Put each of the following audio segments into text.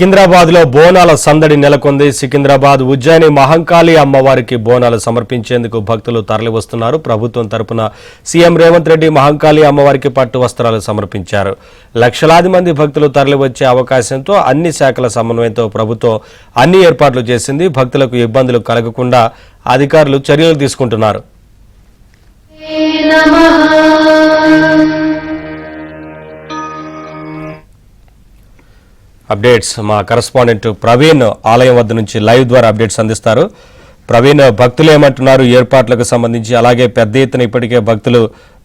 సికింద్రాబాద్ లో బోనాల సందడి నెలకొంది. సికింద్రాబాద్ ఉజ్జయిని మహంకాళి అమ్మవారికి బోనాలు సమర్పించేందుకు భక్తులు తరలివస్తున్నారు. ప్రభుత్వం తరపున సీఎం రేవంత్ రెడ్డి మహంకాళి అమ్మవారికి పట్టు వస్త్రాలు సమర్పించారు. లక్షలాది మంది భక్తులు తరలివచ్చే అవకాశంతో అన్ని శాఖల సమన్వయంతో ప్రభుత్వం అన్ని ఏర్పాట్లు చేసింది. భక్తులకు ఇబ్బందులు కలగకుండా అధికారులు చర్యలు తీసుకుంటున్నారు. అప్డేట్స్ మా కరెస్పాండెంట్ ప్రవీణ్ ఆలయం వద్ద నుంచి లైవ్ ద్వారా అప్డేట్స్ అందిస్తారు. ప్రవీణ్, భక్తులు ఏమంటున్నారు ఏర్పాట్లకు సంబంధించి? అలాగే పెద్ద ఎత్తున ఇప్పటికే భక్తులు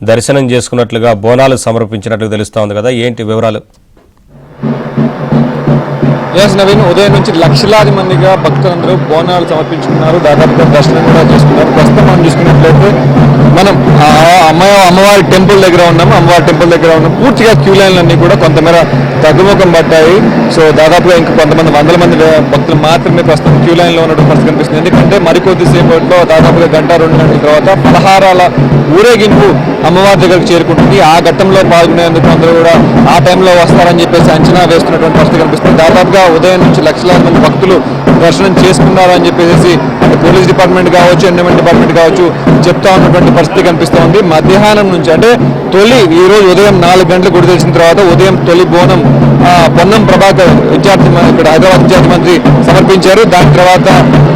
దర్శనం చేసుకున్నట్లుగా బోనాలు సమర్పించినట్లు తెలుస్తోంది కదా, ఏంటి వివరాలు? ఎస్ నవీన్, ఉదయం నుంచి లక్షలాది మందిగా భక్తులందరూ బోనాలు సమర్పించుకున్నారు. దాదాపుగా దర్శనం కూడా చేసుకున్నారు. ప్రస్తుతం మనం చూసుకున్నట్లయితే మనం అమ్మవారి టెంపుల్ దగ్గర ఉన్నాము. పూర్తిగా క్యూ లైన్లు అన్ని కూడా కొంతమేర తగ్గుముఖం పడ్డాయి. సో దాదాపుగా ఇంకా కొంతమంది వందల మంది భక్తులు మాత్రమే ప్రస్తుతం క్యూ లైన్లో ఉన్నట్టు పరిస్థితి కనిపిస్తుంది. ఎందుకంటే మరికొద్దిసేపట్లో దాదాపుగా గంట 2 గంటల తర్వాత పలహారాల ఊరేగింపు అమ్మవారి దగ్గరకు చేరుకుంటుంది. ఆ ఘట్టంలో పాల్గొనేందుకు అందరూ కూడా ఆ టైంలో వస్తారని చెప్పేసి అంచనా వేస్తున్నటువంటి పరిస్థితి కనిపిస్తుంది. దాదాపుగా ఉదయం నుంచి లక్షలాది మంది భక్తులు దర్శనం చేసుకున్నారని చెప్పేసి అంటే పోలీస్ డిపార్ట్మెంట్ కావచ్చు, ఎండోమెంట్ డిపార్ట్మెంట్ కావచ్చు చెప్తా ఉన్నటువంటి పరిస్థితి కనిపిస్తోంది. మధ్యాహ్నం నుంచి అంటే ఈ రోజు ఉదయం 4 గంటలకు గుడి తెలిసిన తర్వాత ఉదయం తొలి బోనం పొన్నం ప్రభాకర్ ఇక్కడ హైదరాబాద్ విద్యార్థి మంత్రి సమర్పించారు. దాని తర్వాత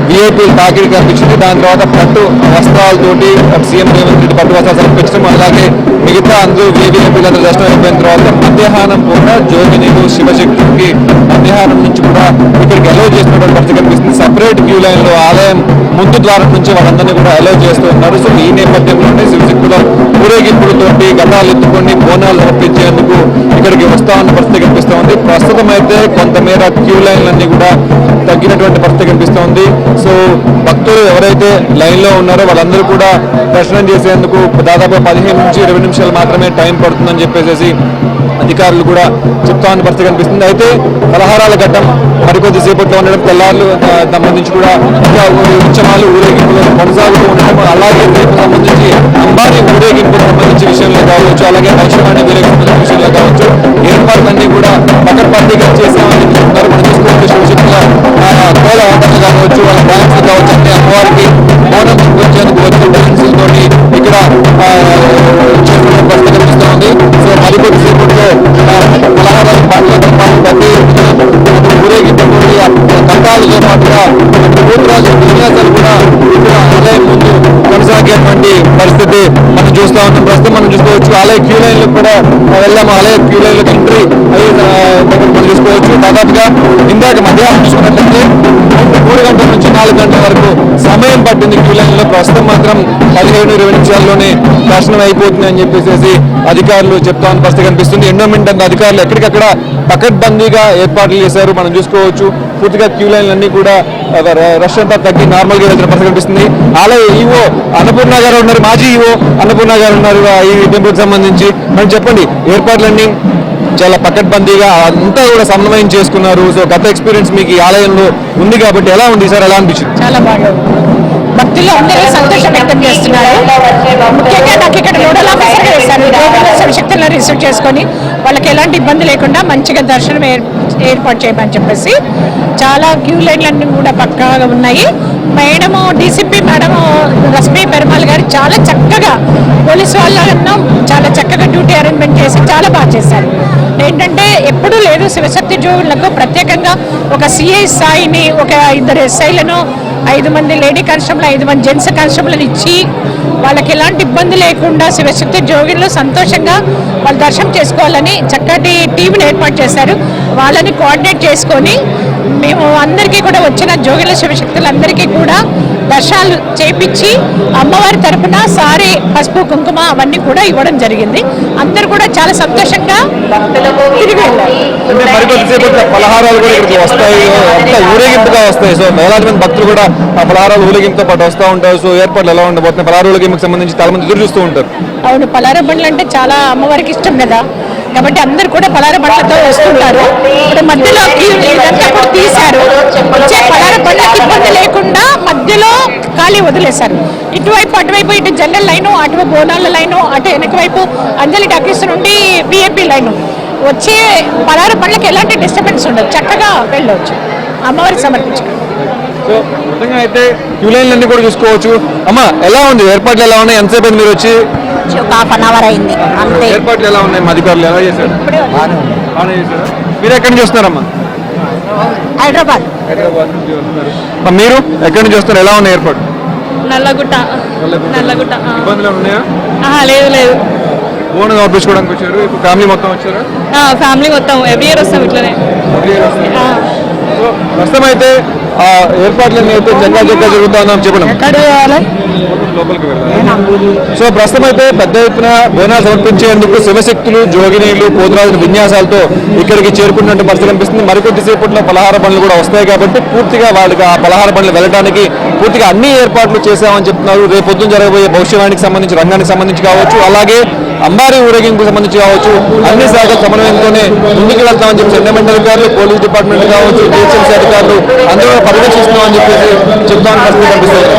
విఐపీలు తాకిడి కనిపించింది. దాని తర్వాత పట్టు వస్త్రాలతోటి సీఎం రేవంత్ రెడ్డి పట్టు వస్త్రాలు సమర్పించడం, అలాగే మిగతా అందరూ విఐపీలందరూ దర్శనం అయిపోయిన తర్వాత మధ్యాహ్నం కూడా జోగినీలు శివశక్తికి మధ్యాహ్నం నుంచి కూడా ఇక్కడికి అలౌ చేస్తున్నటువంటి పరిస్థితి కనిపిస్తుంది. సపరేట్ క్యూ లైన్ లో ఆలయం ముందు ద్వారం నుంచి వాళ్ళందరినీ కూడా అలౌ చేస్తూ ఉన్నారు. సో ఈ నేపథ్యంలోనే శివశక్తుల ఊరేగింపులతోటి గతాలు ఎత్తుకొని బోనాలు సమర్పించేందుకు ఇక్కడికి వస్తా ఉన్న పరిస్థితి కనిపిస్తోంది. ప్రస్తుతం అయితే కొంతమేర క్యూ లైన్లన్నీ కూడా తగ్గినటువంటి పరిస్థితి కనిపిస్తోంది. సో భక్తులు ఎవరైతే లైన్ లో ఉన్నారో వాళ్ళందరూ కూడా దర్శనం చేసేందుకు దాదాపు 15 నుంచి 20 నిమిషాలు మాత్రమే టైం పడుతుందని చెప్పేసి అధికారులు కూడా చెప్తా ఉన్న పరిస్థితి కనిపిస్తుంది. అయితే పలహారాల ఘట్టం మరికొద్ది సేపట్లో ఉండడం, తెల్లారులు సంబంధించి కూడా ఇంకా ఉత్సవాలు ఊరేగింపులు కొనసాగుతూ ఉండడం, అలాగే రేపు సంబంధించి అంబానీ ఊరేగింపుకు సంబంధించి విషయంలో కావచ్చు, అలాగే వైష్ణవాణి ఊరేగింపుల విషయంలో కావచ్చు ఏర్పాట్లన్నీ కూడా పకడ్బందీగా చేసామని చెప్తున్నారు. మనం చూసుకోవచ్చు శివశక్తుల కోల ఆటలు కావచ్చు, వాళ్ళ డాన్స్లు కావచ్చు, అంటే అమ్మవారికి బోనం వచ్చేందుకు వచ్చే డాన్సులతో ఇక్కడ చేస్తున్న పరిస్థితి కనిపిస్తూ ఉంది. సో మరికొద్ది సేపట్లో పలహారాలు పాటలతో పాటు ఊరేగింపు కట్టాలతో పాటుగా భూతరాజు విన్యాసాలు కూడా ఇక్కడ ఆలయం ముందు కొనసాగేటువంటి పరిస్థితి మనం చూస్తూ ఉన్నాం. ప్రస్తుతం మనం చూసుకోవచ్చు ఆలయ క్యూ లైన్లు కూడా వెళ్ళాము. ఆలయ క్యూ లైన్లకు ఎంట్రీ మనం చూసుకోవచ్చు. దాదాపుగా ఇందాక మధ్యాహ్నం చూసుకున్నట్లయితే 3 గంటల నుంచి 4 గంటల వరకు సమయం పట్టింది క్యూ లైన్లో. ప్రస్తుతం మాత్రం 15-20 నిమిషాల్లోనే దర్శనం అయిపోతుంది అని చెప్పేసి అధికారులు చెప్తా ఉన్న పరిస్థితి కనిపిస్తుంది. ఎండోమెంట్ అధికారులు ఎక్కడికక్కడ పకడ్బందీగా ఏర్పాట్లు చేశారు. మనం చూసుకోవచ్చు పూర్తిగా క్యూ లైన్లు అన్ని కూడా రష్ అంతా తగ్గి నార్మల్గా వెళ్తున్న పరిస్థితి కనిపిస్తుంది. ఆలయ ఈవో అన్నపూర్ణ గారు ఉన్నారు, మాజీ ఈవో అన్నపూర్ణ గారు ఉన్నారు ఈ టెంపుల్కి సంబంధించి. మనం చెప్పండి, ఏర్పాట్లన్నీ చాలా పకడ్బందీగా అంతా కూడా సమన్వయం చేసుకున్నారు. సో గత ఎక్స్పీరియన్స్ మీకు ఈ ఆలయంలో ఉంది కాబట్టి ఎలా ఉంది సార్, ఎలా అనిపించింది? చాలా బాగా భక్తులు అందరూ సంతోషం వ్యక్తం చేస్తున్నారు. ముఖ్యంగా నాకు ఇక్కడ నోడల్ ఆఫీసర్గా వేశారు. శివశక్తులను రిసీవ్ చేసుకొని వాళ్ళకి ఎలాంటి ఇబ్బంది లేకుండా మంచిగా దర్శనం ఏర్పాటు చేయమని చెప్పేసి చాలా క్యూ లైన్లన్నీ కూడా పక్కాగా ఉన్నాయి. మేడము డీసీపీ మేడము రశ్మి పెరుమాల్ గారు చాలా చక్కగా పోలీసు వాళ్ళను చాలా చక్కగా డ్యూటీ అరేంజ్మెంట్ చేసి చాలా బాగా చేశారు. ఏంటంటే ఎప్పుడూ లేదు శివశక్తి జోగులకు ప్రత్యేకంగా ఒక సిఐ స్థాయిని, ఒక 2 ఎస్ఐలను, 5 మంది లేడీ కానిస్టేబుల్, 5 మంది జెంట్స్ కానిస్టేబుల్ని ఇచ్చి వాళ్ళకి ఎలాంటి ఇబ్బంది లేకుండా శివశక్తి జోగిలో సంతోషంగా వాళ్ళు దర్శనం చేసుకోవాలని చక్కటి టీంని ఏర్పాటు చేశారు. వాళ్ళని కోఆర్డినేట్ చేసుకొని మేము అందరికీ కూడా వచ్చిన జోగిల శివశక్తులందరికీ కూడా దర్శనాలు చేపించి అమ్మవారి తరఫున సారీ, పసుపు, కుంకుమ అవన్నీ కూడా ఇవ్వడం జరిగింది. అందరూ కూడా చాలా సంతోషంగా తిరిగి వెళ్ళారు. పలహారాలు కూడా ఇక్కడికి వస్తాయి, అంతా ఊరేగింపుగా వస్తాయి. సో వేలాది మంది భక్తులు కూడా ఆ పలహారాలు ఊరేగింపుతో పాటు వస్తూ ఉంటారు. సో ఏర్పాట్లు ఎలా ఉండబోతున్నాయి? పలహార ఊరేగింపుకి సంబంధించి చాలా మంది ఎదురు చూస్తూ ఉంటారు. అవును, పలార బండ్లు అంటే చాలా అమ్మవారికి ఇష్టం కదా, కాబట్టి అందరు కూడా పలార బండ్లతో వస్తుంటారు. ఇప్పుడు మధ్యలో ఇదంతా కూడా తీశారు. వచ్చే పలార బండ్లకి ఇబ్బంది లేకుండా మధ్యలో ఖాళీ వదిలేశారు. ఇటువైపు అటువైపు ఇటు జనరల్ లైను, అటు బోనాల లైను, అటు వెనక వైపు అంజలి టాకీస్ నుండి విఐపీ లైను వచ్చే పదహారు పనులకు ఎలాంటి డిస్టర్బెన్స్ ఉండదు, చక్కగా వెళ్ళవచ్చు, అమ్మవారికి సమర్పించుకోవచ్చు. సో మొత్తంగా అయితే క్యూ లైన్లు అన్ని కూడా చూసుకోవచ్చు. అమ్మ ఎలా ఉంది ఏర్పాట్లు, ఎలా ఉన్నాయి, ఎంతసేపు అయింది మీరు వచ్చి? ఒక హాఫ్ అన్ అవర్ అయింది అంతే. ఏర్పాట్లు ఎలా ఉన్నాయి, మా అధికారులు ఎలా చేశారు? బాగానే చేశారా? మీరు ఎక్కడి నుంచి వస్తున్నారమ్మా? హైదరాబాద్. హైదరాబాద్ నుంచి వస్తున్నారు. మీరు ఎక్కడి నుంచి వస్తున్నారు? ఎలా ఉన్నాయి ఏర్పాటు? నల్లగుట్ట. ఇబ్బందులు ఉన్నాయా? లేదు. బోనం సమర్పించుకోవడానికి వచ్చారు, ఇప్పుడు ఫ్యామిలీ మొత్తం వచ్చారా? ఫ్యామిలీ మొత్తం ఎవ్రీ ఇయర్ వస్తాం ఇట్లనే. సో ప్రస్తుతం అయితే ఆ ఏర్పాట్లన్నీ అయితే జగ్గా జరుగుతుందని చెప్పండి. లోపలికి వెళ్ళాలి. సో ప్రస్తుతం అయితే పెద్ద ఎత్తున బోనాలు సమర్పించేందుకు శివశక్తులు, జోగినీలు, పోతురాజుల విన్యాసాలతో ఇక్కడికి చేరుకున్నట్టు పరిస్థితి కనిపిస్తుంది. మరికొద్ది సేపట్లో పలహార బండ్లు కూడా వస్తాయి కాబట్టి పూర్తిగా వాళ్ళకి ఆ పలహార బండ్లు వెళ్ళడానికి పూర్తిగా అన్ని ఏర్పాట్లు చేశామని చెప్తున్నారు. రేపు పొద్దున జరగబోయే భవిష్యవాణికి సంబంధించి, రంగానికి సంబంధించి కావచ్చు, అలాగే అంబారీ ఊరేగింపుకు సంబంధించి కావచ్చు, అన్ని శాఖల సమన్వయంతోనే ముందుకు వెళ్తామని చెప్పి సెంటిమెంట్ అధికారులు, పోలీస్ డిపార్ట్మెంట్ కావచ్చు, జిహెచ్ఎంసీ అధికారులు అందరూ పర్యవేక్షిస్తున్నామని చెప్పేసి చెప్తామని పరిస్థితి కనిపిస్తుంది.